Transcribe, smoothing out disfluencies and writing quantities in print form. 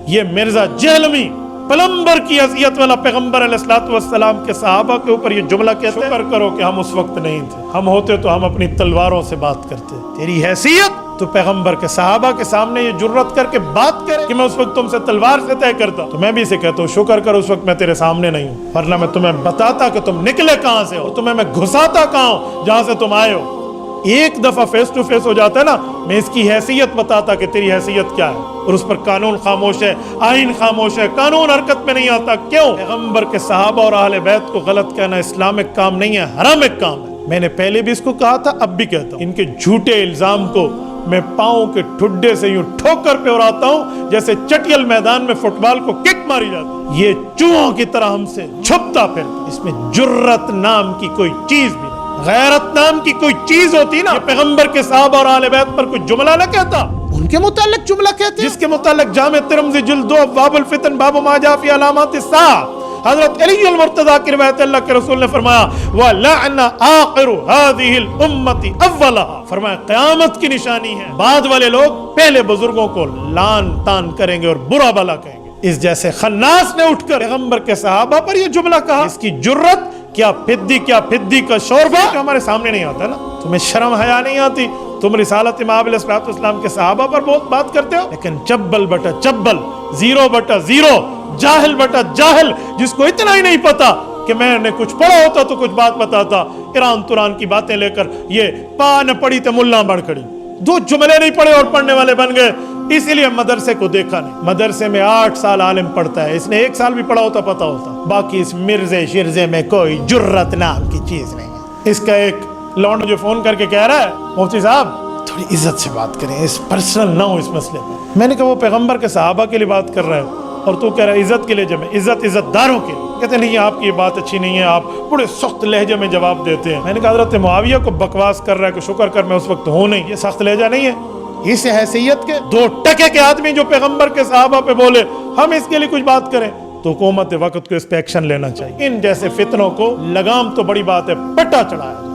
یہ مرزا جہلمی پلمبر کی حیثیت والا پیغمبر علیہ الصلوۃ والسلام کے صحابہ کے اوپر یہ جملہ کہتے ہیں، شکر کرو کہ ہم اس وقت نہیں تھے، ہم ہوتے تو ہم اپنی تلواروں سے بات کرتے۔ تیری حیثیت تو پیغمبر کے صحابہ کے سامنے یہ جرت کر کے بات کرے کہ میں اس وقت تم سے تلوار سے طے کرتا، تو میں بھی اسے کہتا ہوں شکر کرو اس وقت میں تیرے سامنے نہیں ہوں، ورنہ میں تمہیں بتاتا کہ تم نکلے کہاں سے ہو، تمہیں میں گھساتا کہاں ہوں جہاں سے تم آئے ہو۔ ایک دفعہ فیس ٹو فیس ہو جاتا ہے نا، میں اس کی حیثیت بتاتا کہ تیری حیثیت کیا ہے، اور اس پر قانون خاموش ہے، آئین خاموش ہے، قانون حرکت میں نہیں آتا۔ کیوں؟ پیغمبر کے صحابہ اور اہل بیت کو غلط کہنا اسلامک کام نہیں ہے، حرامک کام ہے۔ میں نے پہلے بھی اس کو کہا تھا، اب بھی کہتا ہوں، ان کے جھوٹے الزام کو میں پاؤں کے ٹھڈے سے یوں ٹھوکر پہ اڑاتا ہوں جیسے چٹیل میدان میں فٹ بال کو کک ماری جاتی۔ یہ چوہوں کی طرح ہم سے چھپتا پھرتا، اس میں جرت نام کی کوئی چیز بھی نہیں، غیرت نام کی کوئی چیز ہوتی نا، یہ پیغمبر کے صحابہ اور اہل بیت پر کوئی جملہ نہ کہتا، ان کے متعلق جملہ کہتے ہیں، جس کے متعلق جامع ترمذی جلد 2 ابواب الفتن باب ما جاء فی علامات الساعہ، حضرت علی المرتضیٰ کی روایت اللہ کے رسول نے فرمایا وَلَعْنَ آخِرُ هَذِهِ الْأُمَّةِ أَوَّلَهَا، فرمایا قیامت کی نشانی ہے، بعد والے لوگ پہلے بزرگوں کو لان تان کریں گے اور برا بھلا کہیں گے۔ اس جیسے خناس نے اٹھ کر پیغمبر کے صحابہ پر یہ جملہ کہا، اس کی جرت کیا پھدی کا شوربہ ہمارے سامنے نہیں آتا نا۔ تمہیں شرم حیا نہیں آتی، تم رسالت امام علیہ السلام کے صحابہ پر بہت بات کرتے ہو، لیکن چبل بٹا چبل، 0/0، جاہل بٹا جاہل، جس کو اتنا ہی نہیں پتا کہ میں نے کچھ پڑھا ہوتا تو کچھ بات بتاتا، ایران توران کی باتیں لے کر یہ پا نہ پڑی تے ملا بڑھ کھڑی، 2 جملے نہیں پڑھے اور پڑھنے والے بن گئے، اسی لیے مدرسے کو دیکھا نہیں۔ مدرسے میں 8 سال عالم پڑھتا ہے، اس نے 1 سال بھی پڑھا ہوتا پتا ہوتا، باقی اس مرزے شرزے میں کوئی جرت نام کی چیز نہیں ہے۔ اس کا ایک لونڈ جو فون کر کے کہہ رہا ہے مفتی صاحب تھوڑی عزت سے بات کریں، اس پرسنل نہ ہو اس مسئلے میں۔ میں نے کہا وہ پیغمبر کے صحابہ کے لیے بات کر رہا ہے اور تو کہہ رہا ہے عزت کے لیے جمع، عزت داروں کے لیے۔ کہتے نہیں آپ کی یہ بات اچھی نہیں ہے، آپ بڑے سخت لہجے میں جواب دیتے ہیں۔ میں نے کہا حضرت معاویہ کو بکواس کر رہا ہے کہ شکر کر میں اس وقت ہوں نہیں، یہ سخت لہجہ نہیں ہے؟ اس حیثیت کے 2 ٹکے کے آدمی جو پیغمبر کے صحابہ پہ بولے ہم اس کے لیے کچھ بات کریں تو حکومت وقت کو اس پہ ایکشن لینا چاہیے۔ ان جیسے فتنوں کو لگام تو بڑی بات ہے، پٹا چڑھایا۔